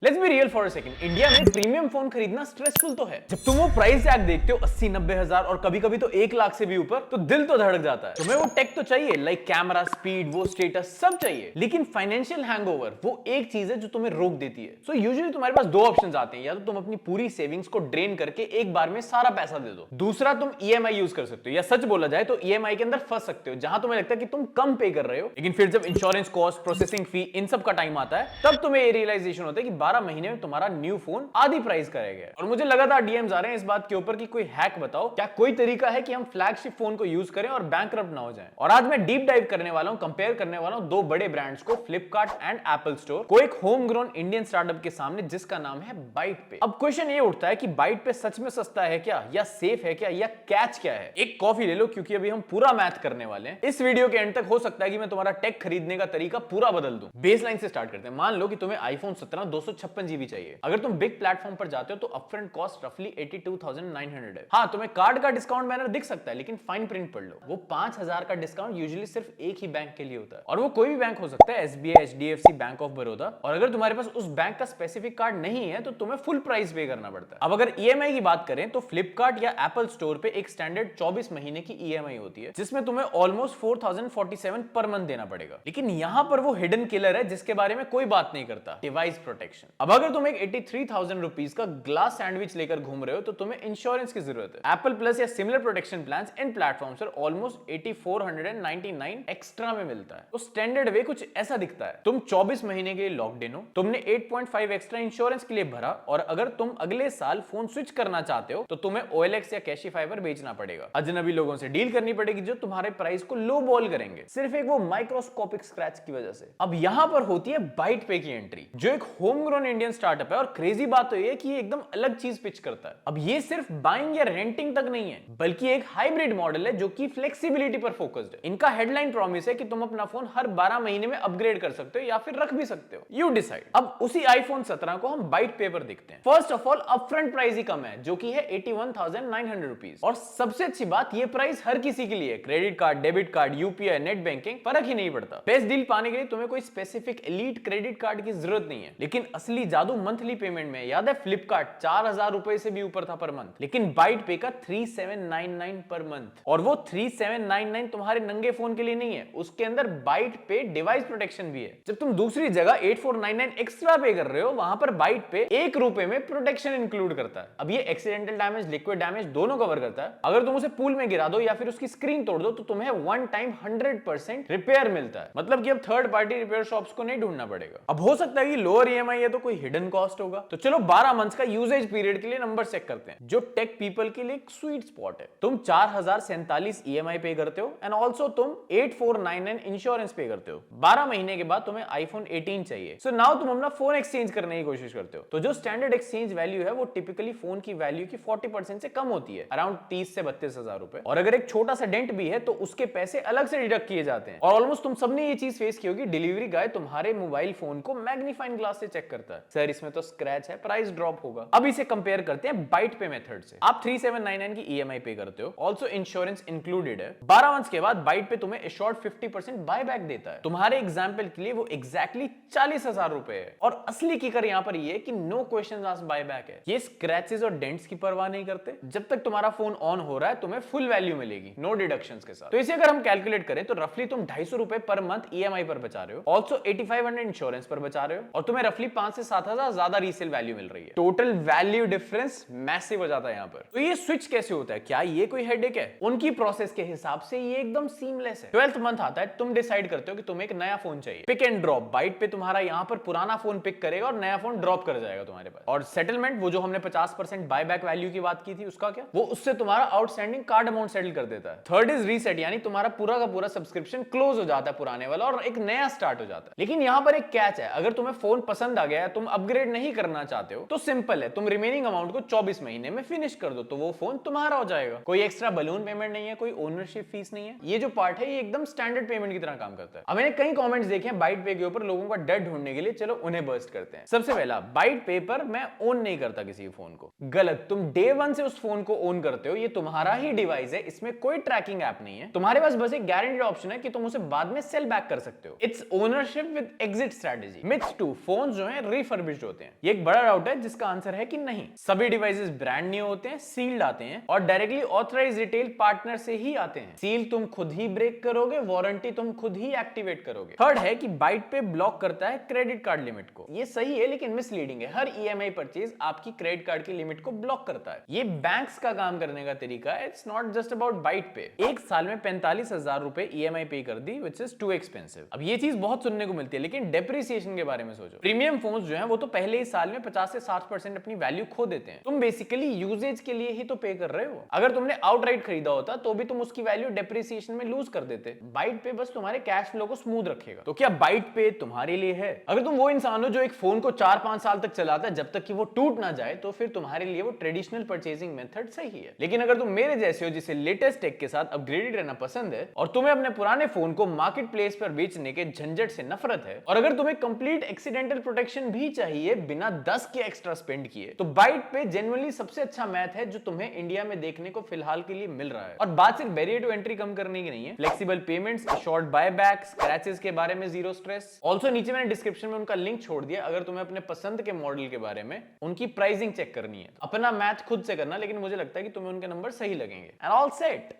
Let's be real for a second. India में premium phone खरीदना stressful तो है। जब तुम वो प्राइस टैग देखते हो 80-90 हजार और कभी कभी तो 1 लाख से भी ऊपर, तो दिल तो धड़क जाता है। तुम्हें वो टेक तो चाहिए, लाइक कैमरा, स्पीड, वो स्टेटस सब चाहिए, लेकिन फाइनेंशियल हैंगओवर वो एक चीज है जो तुम्हें रोक देती है। सो यूजुअली तुम्हारे पास दो ऑप्शंस आते हैं, या तो तुम अपनी पूरी सेविंग्स को ड्रेन करके एक बार में सारा पैसा दे दो, दूसरा तुम ईएमआई यूज कर सकते हो, या सच बोला जाए तो ईएमआई के अंदर फंस सकते हो, जहां तुम्हें लगता है कि तुम कम पे कर रहे हो, लेकिन फिर जब इंश्योरेंस कॉस्ट, प्रोसेसिंग फी, इन सब का टाइम आता है, तब तुम्हें ये रियलाइजेशन होता है कि 12 महीने में तुम्हारा न्यू फोन आधी प्राइस का रह गया। और मुझे लगातार डीएम्स आ रहे हैं इस बात के ऊपर कि कोई हैक बताओ, क्या कोई तरीका है कि हम फ्लैगशिप फोन को यूज करें और बैंकरप्ट ना हो जाएं। और आज मैं डीप डाइव करने वाला हूं, कंपेयर करने वाला हूं दो बड़े ब्रांड्स को, फ्लिपकार्ट एंड एप्पल स्टोर को, एक होम ग्रोन इंडियन स्टार्टअप के सामने जिसका नाम है बाइट पे। अब क्वेश्चन ये उठता है कि बाइट पे सच में सस्ता है क्या, या सेफ है क्या, या कैच क्या है। एक कॉफी ले लो, क्योंकि अभी हम पूरा मैथ करने वाले हैं। इस वीडियो के एंड तक हो सकता है कि मैं तुम्हारा टेक खरीदने का तरीका पूरा बदल दूं। बेसलाइन से स्टार्ट करते हैं। मान लो कि तुम्हें आईफोन 17 256 जीबी चाहिए। अगर तुम बिग प्लेटफॉर्म पर जाते हो तो अपफ्रंट कॉस्ट रफली 82,900 है। हाँ, तुम्हें कार्ड का डिस्काउंट बैनर दिख सकता है, लेकिन फाइन प्रिंट पढ़ लो, वो 5,000 का डिस्काउंट यूजुअली सिर्फ एक ही बैंक के लिए होता है, और वो कोई भी बैंक हो सकता है, SBI, HDFC, bank of Baroda. और अगर तुम्हारे पास उस बैंक का स्पेसिफिक कार्ड नहीं है तो तुम्हें फुल प्राइस पे करना पड़ता है। अब अगर ईएमआई की बात करें तो फ्लिपकार्ट या एप्पल स्टोर पे एक स्टैंडर्ड 24 महीने की ईएमआई होती है, जिसमें तुम्हें ऑलमोस्ट 4047 पर मंथ देना पड़ेगा। लेकिन यहां पर वो हिडन किलर है जिसके बारे में कोई बात नहीं करता, डिवाइस प्रोटेक्शन। अब अगर तुम एक 83,000 रुपीज का ग्लास सैंडविच लेकर घूम रहे हो तो तुम्हें इंश्योरेंस की जरूरत है। एप्पल प्लस या सिमिलर प्रोटेक्शन प्लान्स इन प्लेटफॉर्म्स पर ऑलमोस्ट 8499 एक्स्ट्रा में मिलता है। तो स्टैंडर्ड वे कुछ ऐसा दिखता है। तुम 24 महीने के लिए लॉक्ड इन हो, तुमने 8.5 एक्स्ट्रा इंश्योरेंस के लिए भरा, और अगर तुम अगले साल फोन स्विच करना चाहते हो तो तुम्हें OLX या कैशिफाई पर बेचना पड़ेगा। अजनबी लोगों से डील करनी पड़ेगी जो तुम्हारे प्राइस को लो बॉल करेंगे, सिर्फ एक वो माइक्रोस्कोपिक स्क्रैच की वजह से। अब यहां पर होती है बाइट पे की एंट्री, जो एक होम ग्रोन इंडियन स्टार्टअप है, और क्रेजी बात तो ये है कि ये एकदम अलग चीज पिच करता है। अब ये सिर्फ बाइंग या रेंटिंग तक नहीं है, बल्कि एक हाइब्रिड मॉडल है जो कि फ्लेक्सिबिलिटी पर फोकस्ड है। इनका हेडलाइन प्रॉमिस है कि तुम अपना फोन हर 12 महीने में अपग्रेड कर सकते हो या फिर रख भी सकते हो, यू डिसाइड। अब उसी आईफोन 17 को हम बाइट पे पर देखते हैं। First of all, upfront price ही कम है, जो कि है 81,900 रुपीज। और सबसे अच्छी बात, ये प्राइस हर किसी के लिए, credit card, debit card, UPI, net banking, फर्क ही नहीं पड़ता। बेस्ट डील पाने के लिए तुम्हें कोई स्पेसिफिक एलीट क्रेडिट कार्ड की जरूरत नहीं है। लेकिन असली जादू मंथली पेमेंट में। याद है फ्लिपकार्ट 4,000 रुपए से भी ऊपर था पर मंथ, लेकिन बाइट पे का 3799 पर मंथ। और वो 3799 तुम्हारे नंगे फोन के लिए नहीं है, उसके अंदर बाइट पे डिवाइस प्रोटेक्शन भी है। जब तुम दूसरी जगह 8499 एक्स्ट्रा पे कर रहे हो, वहां पर बाइट पे 1 रुपए में प्रोटेक्शन इंक्लूड करता है। अब ये एक्सीडेंटल डैमेज, लिक्विड डैमेज दोनों कवर करता है। अगर तुम उसे पूल में गिरा दो या फिर उसकी स्क्रीन तोड़ दो तो तुम्हें वन टाइम 100% रिपेयर मिलता है। मतलब कि अब थर्ड पार्टी रिपेयर शॉप्स को नहीं ढूंढना पड़ेगा। अब हो सकता है कि लोअर ईएमआई है तो कोई हिडन कॉस्ट होगा, तो चलो 12 मंथ्स का यूजेज पीरियड के लिए नंबर चेक करते हैं, जो टेक पीपल के लिए एक स्वीट स्पॉट है। तुम 4047 ईएमआई पे करते हो, एंड ऑल्सो तुम 8499 इंश्योरेंस पे करते हो। 12 महीने के बाद तुम्हें आईफोन 18 चाहिए। सो नाउ तुम अपना फोन एक्सचेंज करने की कोशिश करते हो, तो जो स्टैंडर्ड एक्सचेंज वैल्यू है वो टिपिकली फोन की वैल्यू की 40% से कम होती है, अराउंड 30 से 32,000 रुपए। और अगर एक छोटा सा डेंट भी है तो उसके पैसे अलग से डिडक्ट किए जाते हैं। और ऑलमोस्ट तुम सबने ये चीज फेस की होगी, डिलीवरी गाय तुम्हारे मोबाइल फोन को मैग्नीफाइंग ग्लास से चेक करता है, सर इसमें तो स्क्रैच है, प्राइस ड्रॉप होगा। अब इसे कंपेयर करते हैं बाइट पे मेथड से। आप 3799 की ईएमआई पे करते हो, ऑल्सो इंश्योरेंस इंक्लूडेड है। 12 मंथ्स के बाद बाइट पे तुम्हें एश्योर्ड 50% बाय बैक देता है। तुम्हारे एग्जाम्पल के लिए वो एग्जैक्टली 40,000 रुपए है। और असली किकर यहाँ पर ये है कि no question asked buyback है। ये स्क्रैचेस और डेंट्स की परवाह नहीं करते। जब तक तुम्हारा फोन ऑन हो रहा है तुम्हें फुल वैल्यू मिलेगी, नो डिडक्शंस के साथ। तो इसे अगर हम कैलकुलेट करें तो रफली तुम 250 रुपए पर मंथ ईएमआई पर बचा रहे हो, ऑल्सो 8500 इंश्योरेंस पर बचा रहे हो, और तुम्हें रफली 5 से 7,000 ज्यादा रीसेल वैल्यू मिल रही है। टोटल वैल्यू डिफरेंस मैसिव हो जाता है यहाँ पर। तो ये स्विच कैसे होता है, क्या ये कोई हेडेक है? उनकी प्रोसेस के हिसाब से ये एकदम सीमलेस है। 12th मंथ आता है, तुम डिसाइड करते हो कि तुम्हें एक नया फोन चाहिए। पिक एंड ड्रॉप, बाइट पे तुम्हारा यहाँ पर पुराना फोन पिक करेगा और नया फोन ड्रॉप कर जाएगा तुम्हारे पास। और सेटलमेंट, वो जो हमने 50% बाय बैक वैल्यू की बात की थी, उसका क्या? वो उससे तुम्हारा आउटस्टैंडिंग कार्ड अमाउंट सेटल कर देता है। थर्ड इज रीसेट, यानी तुम्हारा पूरा का पूरा सब्सक्रिप्शन क्लोज हो जाता है पुराने वाला, और एक नया स्टार्ट हो जाता है। लेकिन यहाँ पर एक कैच है, अगर तुम्हें फोन पसंद आ गया है, तुम अपग्रेड नहीं करना चाहते हो, तो सिंपल है, तुम रिमेनिंग अमाउंट को 24 महीने में फिनिश कर दो, तो वो फोन तुम्हारा हो जाएगा। कोई एक्स्ट्रा बलून पेमेंट नहीं है, कोई ओनरशिप फीस नहीं है। ये जो पार्ट है ये एकदम स्टैंडर्ड पेमेंट की तरह काम करता है। अब मैंने कई कमेंट्स देखे हैं बाइट पे के ऊपर लोगों का डर ढूंढने के लिए, चलो उन्हें बर्स्ट करते हैं। सबसे पहला, बाइट पे पर मैं ओन नहीं करता किसी फोन को। गलत, तुम डे 1 से उस फोन को ओन करते हो, ये तुम्हारा ही डिवाइस है, इसमें कोई ट्रैकिंग ऐप नहीं है। तुम्हारे पास बस एक गारंटीड ऑप्शन है कि तुम उसे बाद में सेल बैक कर सकते हो। It's ownership with exit strategy. Myth 2, phone जो है रिफर्बिश रिफर्बिश्ड होते हैं? ये एक बड़ा डाउट है जिसका आंसर है कि नहीं, सभी डिवाइसेस ब्रांड न्यू होते हैं, सील्ड आते हैं और डायरेक्टली ऑथराइज्ड रिटेल पार्टनर से ही आते हैं। सील तुम खुद ही ब्रेक करोगे, वारंटी तुम खुद ही एक्टिवेट करोगे। थर्ड है कि बाइट पे ब्लॉक करता है क्रेडिट कार्ड लिमिट को। ये सही है लेकिन मिसलीडिंग है। हर ईएमआई परचेज आपकी क्रेडिट कार्ड की लिमिट को ब्लॉक करता है। ये बैंक्स का काम करने का तरीका है। It's not just about bite पे। एक साल में 45,000 रुपए ईएमआई पे कर दी, विच इज टू एक्सपेंसिव। अब ये चीज बहुत सुनने को मिलती है लेकिन डेप्रिसिएशन के बारे में सोचो। प्रीमियम फोन्स जो है वो तो पहले ही साल में 50 से 60% अपनी वैल्यू खो देते हैं। तुम बेसिकली यूजेज के लिए ही तो पे कर रहे हो। अगर तुमने आउटराइट खरीदा होता तो भी तुम उसकी वैल्यू डेप्रिसिएशन में लूज कर देते। बाइट पे बस तुम्हारे कैश फ्लो को स्मूथ रखेगा। तो क्या बाइट पे तुम्हारे लिए है? अगर तुम वो इंसान हो जो एक फोन को 4-5 साल तक चलाता है जब तक कि वो टूट ना जाए, तो फिर तुम्हारे लिए वो ट्रेडिशनल परचेजिंग मेथड सही है। लेकिन अगर तुम मेरे जैसे हो जिसे लेटेस्ट टेक के साथ अपग्रेडेड रहना पसंद है और तुम्हें अपने पुराने फोन को मार्केट प्लेस पर बेचने के झंझट से नफरत है और अगर तुम्हें कंप्लीट एक्सीडेंटल प्रोटेक्शन भी चाहिए बिना 10 के एक्स्ट्रा स्पेंड किए, तो बाइट पे जेन्युइनली सबसे अच्छा मैथ है जो तुम्हें इंडिया में देखने को फिलहाल के लिए मिल रहा है। और बात सिर्फ बैरियर टू एंट्री कम करने की नहीं है, flexible payments, short buyback, scratches के बारे में जीरो स्ट्रेस। ऑल्सो नीचे मैंने डिस्क्रिप्शन में उनका लिंक छोड़ दिया अगर तुम्हें अपने पसंद के मॉडल के बारे में उनकी प्राइसिंग चेक करनी है। अपना मैथ खुद से करना, लेकिन मुझे लगता है कि तुम्हें उनके नंबर सही लगेंगे। And all set.